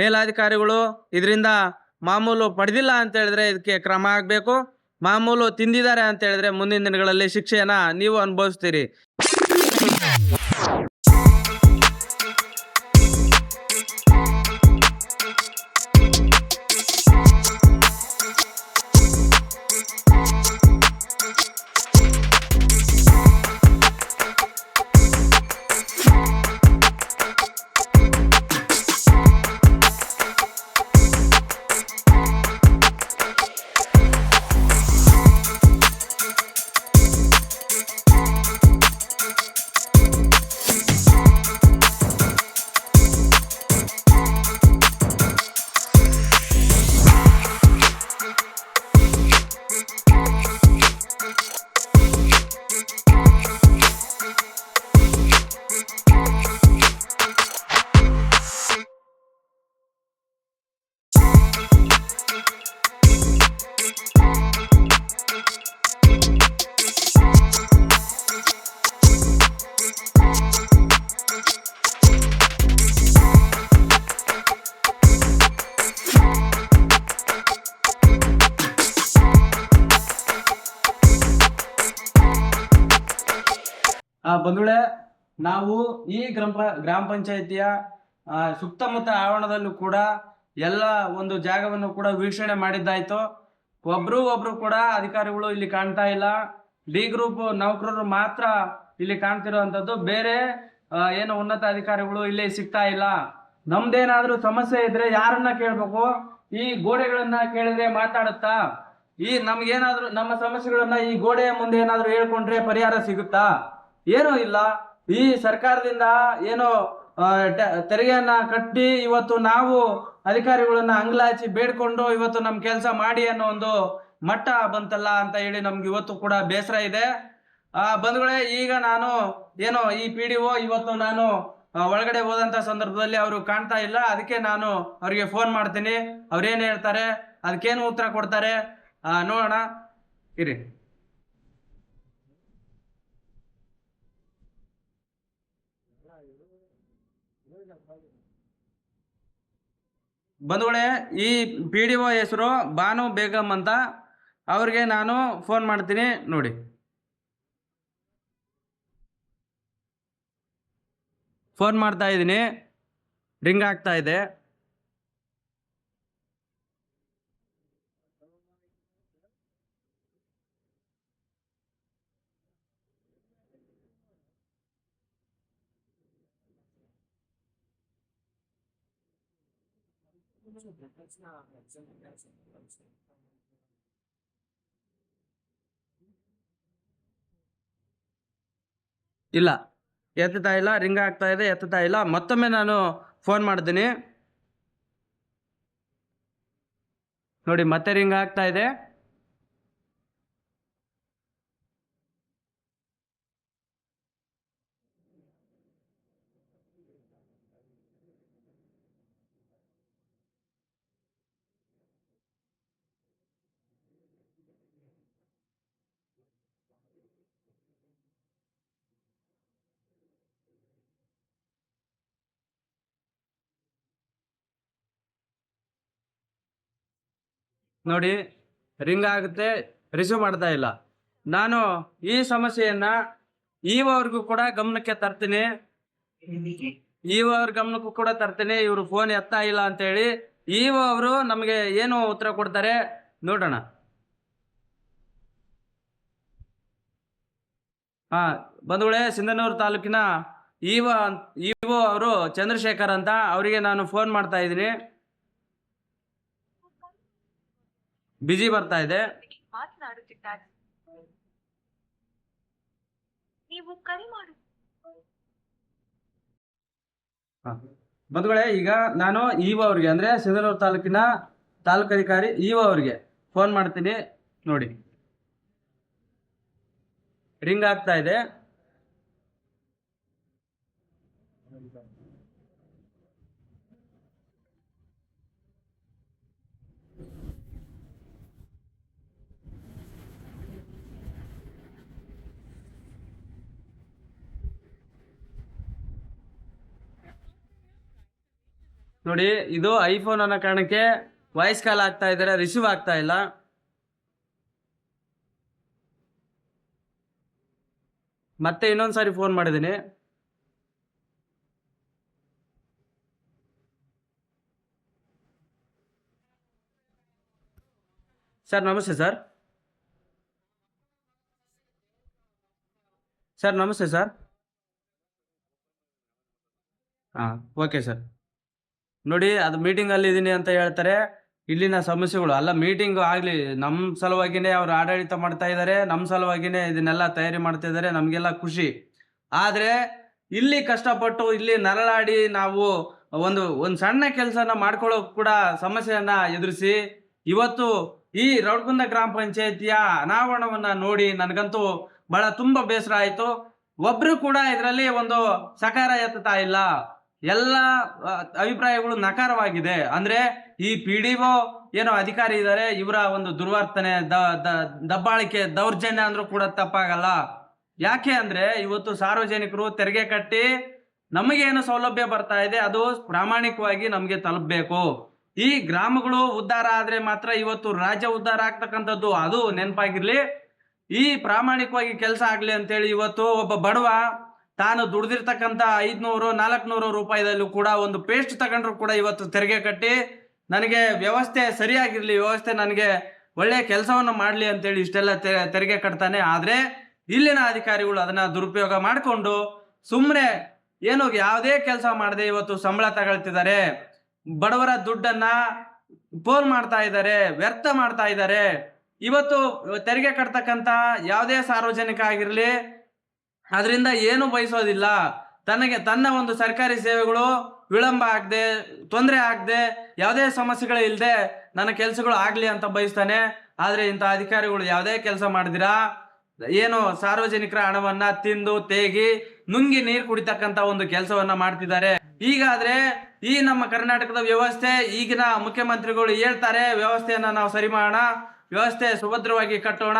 ಮೇಲಾಧಿಕಾರಿಗಳು ಇದರಿಂದ ಮಾಮೂಲು ಪಡೆದಿಲ್ಲ ಅಂತ ಹೇಳಿದ್ರೆ ಇದಕ್ಕೆ ಕ್ರಮ ಆಗಬೇಕು. ಮಾಮೂಲು ತಿಂದಿದ್ದಾರೆ ಅಂತ ಹೇಳಿದ್ರೆ ಮುಂದಿನ ದಿನಗಳಲ್ಲಿ ಶಿಕ್ಷೆಯನ್ನ ನೀವು ಅನುಭವಿಸ್ತೀರಿ. ಬಂಧುಗಳೇ, ನಾವು ಈ ಗ್ರಾಮ ಪಂಚಾಯಿತಿಯ ಸುತ್ತಮುತ್ತ ಆವರಣದಲ್ಲೂ ಕೂಡ ಎಲ್ಲ ಒಂದು ಜಾಗವನ್ನು ಕೂಡ ವೀಕ್ಷಣೆ ಮಾಡಿದ್ದಾಯ್ತು. ಒಬ್ರು ಕೂಡ ಅಧಿಕಾರಿಗಳು ಇಲ್ಲಿ ಕಾಣ್ತಾ ಇಲ್ಲ. ಡಿ ಗ್ರೂಪ್ ನೌಕರರು ಮಾತ್ರ ಇಲ್ಲಿ ಕಾಣ್ತಿರುವಂತದ್ದು. ಬೇರೆ ಏನು ಉನ್ನತ ಅಧಿಕಾರಿಗಳು ಇಲ್ಲಿ ಸಿಗ್ತಾ ಇಲ್ಲ. ನಮ್ದೇನಾದ್ರೂ ಸಮಸ್ಯೆ ಇದ್ರೆ ಯಾರನ್ನ ಕೇಳ್ಬೇಕು? ಈ ಗೋಡೆಗಳನ್ನ ಕೇಳಿದ್ರೆ ಮಾತಾಡುತ್ತಾ? ನಮ್ಗೇನಾದ್ರೂ ನಮ್ಮ ಸಮಸ್ಯೆಗಳನ್ನ ಈ ಗೋಡೆಯ ಮುಂದೆ ಏನಾದ್ರೂ ಹೇಳ್ಕೊಂಡ್ರೆ ಪರಿಹಾರ ಸಿಗುತ್ತಾ? ಏನೂ ಇಲ್ಲ. ಈ ಸರ್ಕಾರದಿಂದ ಏನೋ ತೆರಿಗೆಯನ್ನ ಕಟ್ಟಿ ಇವತ್ತು ನಾವು ಅಧಿಕಾರಿಗಳನ್ನ ಅಂಗ್ಲಾಚಿ ಬೇಡ್ಕೊಂಡು ಇವತ್ತು ನಮ್ ಕೆಲಸ ಮಾಡಿ ಅನ್ನೋ ಒಂದು ಮಟ್ಟ ಬಂತಲ್ಲ ಅಂತ ಹೇಳಿ ನಮ್ಗೆ ಇವತ್ತು ಕೂಡ ಬೇಸರ ಇದೆ. ಬಂಧುಗಳೇ, ಈಗ ನಾನು ಏನೋ ಈ PDO ಇವತ್ತು ನಾನು ಒಳಗಡೆ ಹೋದಂತ ಸಂದರ್ಭದಲ್ಲಿ ಅವರು ಕಾಣ್ತಾ ಇಲ್ಲ. ಅದಕ್ಕೆ ನಾನು ಅವ್ರಿಗೆ ಫೋನ್ ಮಾಡ್ತೀನಿ. ಅವ್ರೇನ್ ಹೇಳ್ತಾರೆ, ಅದಕ್ಕೇನು ಉತ್ತರ ಕೊಡ್ತಾರೆ ನೋಡೋಣ ಇರಿ. ಬಂಧುಗಳೇ, ಈ PDO ಹೆಸರು ಬಾನು ಬೇಗಂ ಅಂತ. ಅವ್ರಿಗೆ ನಾನು ಫೋನ್ ಮಾಡ್ತೀನಿ ನೋಡಿ. ಫೋನ್ ಮಾಡ್ತಾ ಇದ್ದೀನಿ, ರಿಂಗ್ ಆಗ್ತಾ ಇದೆ. ಇಲ್ಲ, ಎತ್ತುತ್ತಾ ಇಲ್ಲ, ರಿಂಗ್ ಆಗ್ತಾ ಇದೆ, ಎತ್ತುತ್ತಾ ಇಲ್ಲ. ಮತ್ತೊಮ್ಮೆ ನಾನು ಫೋನ್ ಮಾಡ್ತೀನಿ ನೋಡಿ. ಮತ್ತೆ ರಿಂಗ್ ಆಗ್ತಾ ಇದೆ. ನೋಡಿ, ರಿಂಗ್ ಆಗುತ್ತೆ, ರಿಸೀವ್ ಮಾಡ್ತಾ ಇಲ್ಲ. ನಾನು ಈ ಸಮಸ್ಯೆಯನ್ನ ಅವ್ರಿಗೂ ಕೂಡ ಗಮನಕ್ಕೆ ತರ್ತೀನಿ. ಅವ್ರ ಗಮನಕ್ಕೂ ಕೂಡ ತರ್ತೀನಿ. ಇವರು ಫೋನ್ ಎತ್ತಾ ಇಲ್ಲ ಅಂತ ಹೇಳಿ. ಅವರು ನಮಗೆ ಏನು ಉತ್ತರ ಕೊಡ್ತಾರೆ ನೋಡೋಣ. ಬಂಧುಗಳೇ, ಸಿಂಧನೂರು ತಾಲೂಕಿನ ಇಒ ಅವರು ಚಂದ್ರಶೇಖರ್ ಅಂತ. ಅವರಿಗೆ ನಾನು ಫೋನ್ ಮಾಡ್ತಾ ಇದ್ದೀನಿ. ಬಿಜಿ ಬರ್ತಾ ಇದೆ. ಬಂಧುಗಳೇ, ಈಗ ನಾನು ಅವ್ರಿಗೆ ಅಂದ್ರೆ ಸಿಂಧನೂರು ತಾಲೂಕಿನ ತಾಲೂಕಾಧಿಕಾರಿ ಅವ್ರಿಗೆ ಫೋನ್ ಮಾಡ್ತೀನಿ ನೋಡಿ. ರಿಂಗ್ ಆಗ್ತಾ ಇದೆ. ನೋಡಿ, ಇದು ಐಫೋನ್ ಅನ್ನೋ ಕಾರಣಕ್ಕೆ ವಾಯ್ಸ್ ಕಾಲ್ ಆಗ್ತಾ ಇದ್ದಾರೆ, ರಿಸೀವ್ ಆಗ್ತಾ ಇಲ್ಲ. ಮತ್ತೆ ಇನ್ನೊಂದ್ಸಾರಿ ಫೋನ್ ಮಾಡಿದ್ದೀನಿ. ಸರ್ ನಮಸ್ತೆ ಸರ್. ಸರ್ ನಮಸ್ತೆ ಸರ್. ಹಾಂ, ಓಕೆ ಸರ್. ನೋಡಿ, ಅದು ಮೀಟಿಂಗಲ್ಲಿ ಇದ್ದೀನಿ ಅಂತ ಹೇಳ್ತಾರೆ. ಇಲ್ಲಿನ ಸಮಸ್ಯೆಗಳು ಅಲ್ಲ, ಮೀಟಿಂಗ್ ಆಗಲಿ ನಮ್ಮ ಸಲುವಾಗಿಯೇ ಅವ್ರು ಆಡಳಿತ ಮಾಡ್ತಾ ಇದ್ದಾರೆ, ನಮ್ಮ ಸಲುವಾಗಿಯೇ ಇದನ್ನೆಲ್ಲ ತಯಾರಿ ಮಾಡ್ತಾ ಇದ್ದಾರೆ, ನಮಗೆಲ್ಲ ಖುಷಿ. ಆದರೆ ಇಲ್ಲಿ ಕಷ್ಟಪಟ್ಟು ಇಲ್ಲಿ ನರಳಾಡಿ ನಾವು ಒಂದು ಸಣ್ಣ ಕೆಲಸನ ಮಾಡ್ಕೊಳ್ಳೋಕೆ ಕೂಡ ಸಮಸ್ಯೆಯನ್ನು ಎದುರಿಸಿ ಇವತ್ತು ಈ ರೌಡ್ಗುಂದ ಗ್ರಾಮ ಪಂಚಾಯಿತಿಯ ಅನಾವರಣವನ್ನು ನೋಡಿ ನನಗಂತೂ ಬಹಳ ತುಂಬ ಬೇಸರ ಆಯಿತು. ಒಬ್ಬರು ಕೂಡ ಇದರಲ್ಲಿ ಒಂದು ಸಕಾರ ಎತ್ತುತ್ತಾ ಇಲ್ಲ. ಎಲ್ಲ ಅಭಿಪ್ರಾಯಗಳು ನಕಾರವಾಗಿದೆ. ಅಂದ್ರೆ ಈ PDO ಏನೋ ಅಧಿಕಾರಿ ಇದ್ದಾರೆ, ಇವರ ಒಂದು ದುರ್ವರ್ತನೆ, ದಬ್ಬಾಳಿಕೆ, ದೌರ್ಜನ್ಯ ಅಂದ್ರೂ ಕೂಡ ತಪ್ಪಾಗಲ್ಲ. ಯಾಕೆ ಅಂದ್ರೆ ಇವತ್ತು ಸಾರ್ವಜನಿಕರು ತೆರಿಗೆ ಕಟ್ಟಿ ನಮಗೇನು ಸೌಲಭ್ಯ ಬರ್ತಾ ಇದೆ ಅದು ಪ್ರಾಮಾಣಿಕವಾಗಿ ನಮಗೆ ತಲುಪಬೇಕು. ಈ ಗ್ರಾಮಗಳು ಉದ್ಧಾರ ಆದ್ರೆ ಮಾತ್ರ ಇವತ್ತು ರಾಜ್ಯ ಉದ್ಧಾರ ಆಗ್ತಕ್ಕಂಥದ್ದು, ಅದು ನೆನಪಾಗಿರ್ಲಿ. ಈ ಪ್ರಾಮಾಣಿಕವಾಗಿ ಕೆಲಸ ಆಗ್ಲಿ ಅಂತೇಳಿ ಇವತ್ತು ಒಬ್ಬ ಬಡವ ತಾನು ದುಡ್ದಿರ್ತಕ್ಕಂಥ 500-400 ರೂಪಾಯಿದಲ್ಲೂ ಕೂಡ ಒಂದು ಪೇಸ್ಟ್ ತಗೊಂಡ್ರು ಕೂಡ ಇವತ್ತು ತೆರಿಗೆ ಕಟ್ಟಿ ನನಗೆ ವ್ಯವಸ್ಥೆ ಸರಿಯಾಗಿರ್ಲಿ, ವ್ಯವಸ್ಥೆ ನನಗೆ ಒಳ್ಳೆ ಕೆಲಸವನ್ನು ಮಾಡಲಿ ಅಂತೇಳಿ ಇಷ್ಟೆಲ್ಲ ತೆರಿಗೆ ಕಟ್ತಾನೆ. ಆದರೆ ಇಲ್ಲಿನ ಅಧಿಕಾರಿಗಳು ಅದನ್ನ ದುರುಪಯೋಗ ಮಾಡಿಕೊಂಡು ಸುಮ್ಮನೆ ಏನು ಯಾವುದೇ ಕೆಲಸ ಮಾಡದೆ ಇವತ್ತು ಸಂಬಳ ತಗೊಳ್ತಿದ್ದಾರೆ, ಬಡವರ ದುಡ್ಡನ್ನ ಪೋಲ್ ಮಾಡ್ತಾ ಇದ್ದಾರೆ, ವ್ಯರ್ಥ ಮಾಡ್ತಾ ಇದ್ದಾರೆ. ಇವತ್ತು ತೆರಿಗೆ ಕಟ್ತಕ್ಕಂಥ ಯಾವುದೇ ಸಾರ್ವಜನಿಕ ಆಗಿರಲಿ ಅದರಿಂದ ಏನು ಬಯಸೋದಿಲ್ಲ. ತನ್ನ ಒಂದು ಸರ್ಕಾರಿ ಸೇವೆಗಳು ವಿಳಂಬ ಆಗದೆ, ತೊಂದರೆ ಆಗದೆ, ಯಾವುದೇ ಸಮಸ್ಯೆಗಳು ಇಲ್ಲದೆ ನನ್ನ ಕೆಲಸಗಳು ಆಗಲಿ ಅಂತ ಬಯಸ್ತಾನೆ. ಆದರೆ ಇಂಥ ಅಧಿಕಾರಿಗಳು ಯಾವುದೇ ಕೆಲಸ ಮಾಡಿದಿರಾ ಏನು ಸಾರ್ವಜನಿಕರ ಹಣವನ್ನ ತಿಂದು ತೇಗಿ ನುಂಗಿ ನೀರು ಕುಡಿತಕ್ಕಂಥ ಒಂದು ಕೆಲಸವನ್ನ ಮಾಡ್ತಿದ್ದಾರೆ. ಹೀಗಾದ್ರೆ ಈ ನಮ್ಮ ಕರ್ನಾಟಕದ ವ್ಯವಸ್ಥೆ, ಈಗಿನ ಮುಖ್ಯಮಂತ್ರಿಗಳು ಹೇಳ್ತಾರೆ ವ್ಯವಸ್ಥೆಯನ್ನ ನಾವು ಸರಿ ಮಾಡೋಣ, ವ್ಯವಸ್ಥೆ ಸುಭದ್ರವಾಗಿ ಕಟ್ಟೋಣ,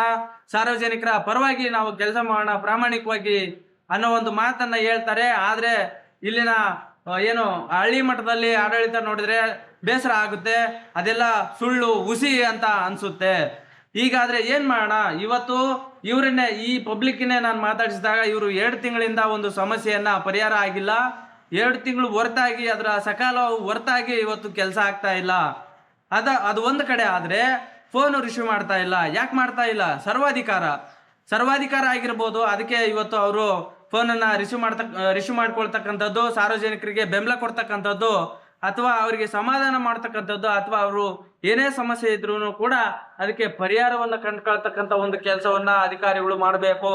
ಸಾರ್ವಜನಿಕರ ಪರವಾಗಿ ನಾವು ಕೆಲಸ ಮಾಡೋಣ ಪ್ರಾಮಾಣಿಕವಾಗಿ ಅನ್ನೋ ಒಂದು ಮಾತನ್ನ ಹೇಳ್ತಾರೆ. ಆದ್ರೆ ಇಲ್ಲಿನ ಏನು ಹಳ್ಳಿ ಮಟ್ಟದಲ್ಲಿ ಆಡಳಿತ ನೋಡಿದ್ರೆ ಬೇಸರ ಆಗುತ್ತೆ. ಅದೆಲ್ಲ ಸುಳ್ಳು, ಹುಸಿ ಅಂತ ಅನ್ಸುತ್ತೆ. ಹೀಗಾದ್ರೆ ಏನ್ ಮಾಡೋಣ? ಇವತ್ತು ಇವರನ್ನೇ ಈ ಪಬ್ಲಿಕ್ನೇ ನಾನು ಮಾತಾಡಿಸಿದಾಗ ಇವರು 2 ತಿಂಗಳಿಂದ ಒಂದು ಸಮಸ್ಯೆಯನ್ನ ಪರಿಹಾರ ಆಗಿಲ್ಲ. 2 ತಿಂಗಳು ಹೊರತಾಗಿ ಅದರ ಸಕಾಲ ಹೊರತಾಗಿ ಇವತ್ತು ಕೆಲಸ ಆಗ್ತಾ ಇಲ್ಲ. ಅದು ಒಂದು ಕಡೆ. ಆದ್ರೆ ಫೋನ್ ರಿಸೀವ್ ಮಾಡ್ತಾ ಇಲ್ಲ. ಯಾಕೆ ಮಾಡ್ತಾ ಇಲ್ಲ? ಸರ್ವಾಧಿಕಾರ ಆಗಿರ್ಬೋದು. ಅದಕ್ಕೆ ಇವತ್ತು ಅವರು ಫೋನನ್ನು ರಿಸೀವ್ ಮಾಡ್ಕೊಳ್ತಕ್ಕಂಥದ್ದು, ಸಾರ್ವಜನಿಕರಿಗೆ ಬೆಂಬಲ ಕೊಡ್ತಕ್ಕಂಥದ್ದು, ಅಥವಾ ಅವರಿಗೆ ಸಮಾಧಾನ ಮಾಡ್ತಕ್ಕಂಥದ್ದು, ಅಥವಾ ಅವರು ಏನೇ ಸಮಸ್ಯೆ ಇದ್ರೂ ಕೂಡ ಅದಕ್ಕೆ ಪರಿಹಾರವನ್ನು ಕಂಡುಕೊಳ್ತಕ್ಕಂಥ ಒಂದು ಕೆಲಸವನ್ನ ಅಧಿಕಾರಿಗಳು ಮಾಡಬೇಕು.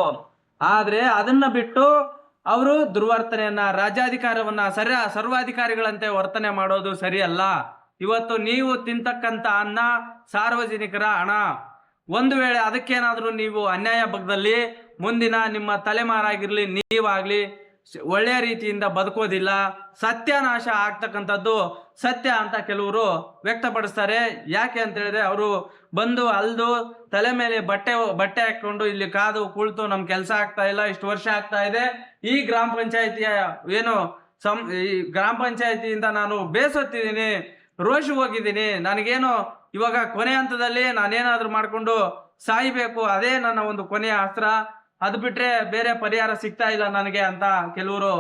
ಆದ್ರೆ ಅದನ್ನ ಬಿಟ್ಟು ಅವರು ದುರ್ವರ್ತನೆಯನ್ನ, ರಾಜ್ಯಾಧಿಕಾರವನ್ನ ಸರ್ವಾಧಿಕಾರಿಗಳಂತೆ ವರ್ತನೆ ಮಾಡೋದು ಸರಿಯಲ್ಲ. ಇವತ್ತು ನೀವು ತಿಂತಕ್ಕಂಥ ಅನ್ನ ಸಾರ್ವಜನಿಕರ ಹಣ. ಒಂದು ವೇಳೆ ಅದಕ್ಕೇನಾದ್ರೂ ನೀವು ಅನ್ಯಾಯ ಬಗ್ಗದಲ್ಲಿ ಮುಂದಿನ ನಿಮ್ಮ ತಲೆಮಾರಾಗಿರ್ಲಿ, ನೀವಾಗ್ಲಿ ಒಳ್ಳೆಯ ರೀತಿಯಿಂದ ಬದುಕೋದಿಲ್ಲ. ಸತ್ಯನಾಶ ಆಗ್ತಕ್ಕಂಥದ್ದು ಸತ್ಯ ಅಂತ ಕೆಲವರು ವ್ಯಕ್ತಪಡಿಸ್ತಾರೆ. ಯಾಕೆ ಅಂತ ಹೇಳಿದ್ರೆ ಅವರು ಬಂದು ಅಲ್ದು ತಲೆ ಮೇಲೆ ಬಟ್ಟೆ ಹಾಕೊಂಡು ಇಲ್ಲಿ ಕಾದು ಕುಳಿತು ನಮ್ ಕೆಲಸ ಆಗ್ತಾ ಇಲ್ಲ, ಇಷ್ಟು ವರ್ಷ ಆಗ್ತಾ ಇದೆ, ಈ ಗ್ರಾಮ ಪಂಚಾಯತಿಯ ಏನು ಈ ಗ್ರಾಮ ಪಂಚಾಯತಿಯಿಂದ ನಾನು ಬೇಸತ್ತಿದ್ದೀನಿ, ರೋಷಿ ಹೋಗಿದ್ದೀನಿ, ನನಗೇನು ಇವಾಗ ಕೊನೆ ಹಂತದಲ್ಲಿ ನಾನೇನಾದ್ರೂ ಮಾಡ್ಕೊಂಡು ಸಾಯ್ಬೇಕು, ಅದೇ ನನ್ನ ಒಂದು ಕೊನೆಯ ಅಸ್ತ್ರ, ಅದು ಬಿಟ್ರೆ ಬೇರೆ ಪರಿಹಾರ ಸಿಗ್ತಾ ಇಲ್ಲ ನನಗೆ ಅಂತ ಕೆಲವರು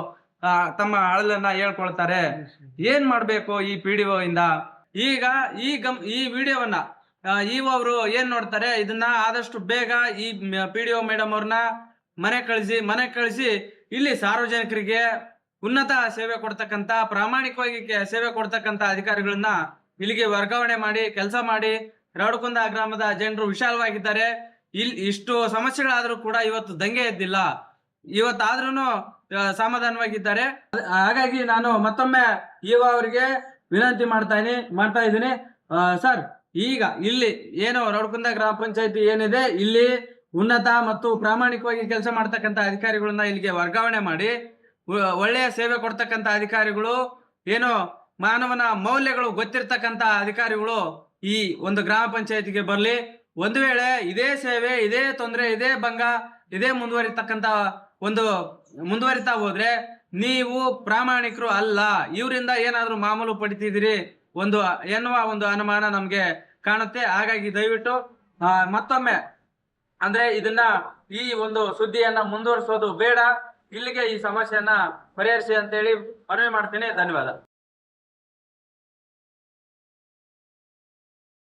ತಮ್ಮ ಅಳಲನ್ನ ಹೇಳ್ಕೊಳ್ತಾರೆ. ಏನ್ ಮಾಡ್ಬೇಕು ಈ PDO ಇಂದ? ಈಗ ಈ ವಿಡಿಯೋವನ್ನ ಅವರು ಏನ್ ನೋಡ್ತಾರೆ, ಇದನ್ನ ಆದಷ್ಟು ಬೇಗ ಈ PDO ಮೇಡಮ್ ಅವ್ರನ್ನ ಮನೆ ಕಳಿಸಿ ಇಲ್ಲಿ ಸಾರ್ವಜನಿಕರಿಗೆ ಉನ್ನತ ಸೇವೆ ಕೊಡ್ತಕ್ಕಂಥ, ಪ್ರಾಮಾಣಿಕವಾಗಿ ಸೇವೆ ಕೊಡ್ತಕ್ಕಂಥ ಅಧಿಕಾರಿಗಳನ್ನ ಇಲ್ಲಿಗೆ ವರ್ಗಾವಣೆ ಮಾಡಿ ಕೆಲಸ ಮಾಡಿ. ರೌಡಕುಂದ ಗ್ರಾಮದ ಜನರು ವಿಶಾಲವಾಗಿದ್ದಾರೆ. ಇಲ್ಲಿ ಇಷ್ಟು ಸಮಸ್ಯೆಗಳಾದ್ರೂ ಕೂಡ ಇವತ್ತು ದಂಗೆ ಎದ್ದಿಲ್ಲ. ಇವತ್ತಾದ್ರೂ ಸಮಾಧಾನವಾಗಿದ್ದಾರೆ. ಹಾಗಾಗಿ ನಾನು ಮತ್ತೊಮ್ಮೆ ಅವರಿಗೆ ವಿನಂತಿ ಮಾಡ್ತಾ ಇದ್ದೀನಿ. ಸರ್, ಈಗ ಇಲ್ಲಿ ಏನು ರೌಡಕುಂದ ಗ್ರಾಮ ಪಂಚಾಯತಿ ಏನಿದೆ, ಇಲ್ಲಿ ಉನ್ನತ ಮತ್ತು ಪ್ರಾಮಾಣಿಕವಾಗಿ ಕೆಲಸ ಮಾಡ್ತಕ್ಕಂಥ ಅಧಿಕಾರಿಗಳನ್ನ ಇಲ್ಲಿಗೆ ವರ್ಗಾವಣೆ ಮಾಡಿ ಒಳ್ಳೆಯ ಸೇವೆ ಕೊಡ್ತಕ್ಕಂಥ ಅಧಿಕಾರಿಗಳು, ಏನು ಮಾನವನ ಮೌಲ್ಯಗಳು ಗೊತ್ತಿರ್ತಕ್ಕಂಥ ಅಧಿಕಾರಿಗಳು ಈ ಒಂದು ಗ್ರಾಮ ಪಂಚಾಯತಿಗೆ ಬರಲಿ. ಒಂದು ವೇಳೆ ಇದೇ ಸೇವೆ, ಇದೇ ತೊಂದರೆ, ಇದೇ ಭಂಗ, ಇದೇ ಮುಂದುವರಿತಾ ಹೋದ್ರೆ ನೀವು ಪ್ರಾಮಾಣಿಕರು ಅಲ್ಲ, ಇವರಿಂದ ಏನಾದ್ರೂ ಮಾಮೂಲು ಪಡಿತಿದ್ದೀರಿ ಎನ್ನುವ ಒಂದು ಅನುಮಾನ ನಮ್ಗೆ ಕಾಣುತ್ತೆ. ಹಾಗಾಗಿ ದಯವಿಟ್ಟು ಮತ್ತೊಮ್ಮೆ ಅಂದ್ರೆ ಈ ಒಂದು ಸುದ್ದಿಯನ್ನ ಮುಂದುವರಿಸೋದು ಬೇಡ, ಇಲ್ಲಿಗೆ ಈ ಸಮಸ್ಯೆಯನ್ನ ಪರಿಹರಿಸಿ ಅಂತೇಳಿ ಮನವಿ ಮಾಡ್ತೀನಿ. ಧನ್ಯವಾದ.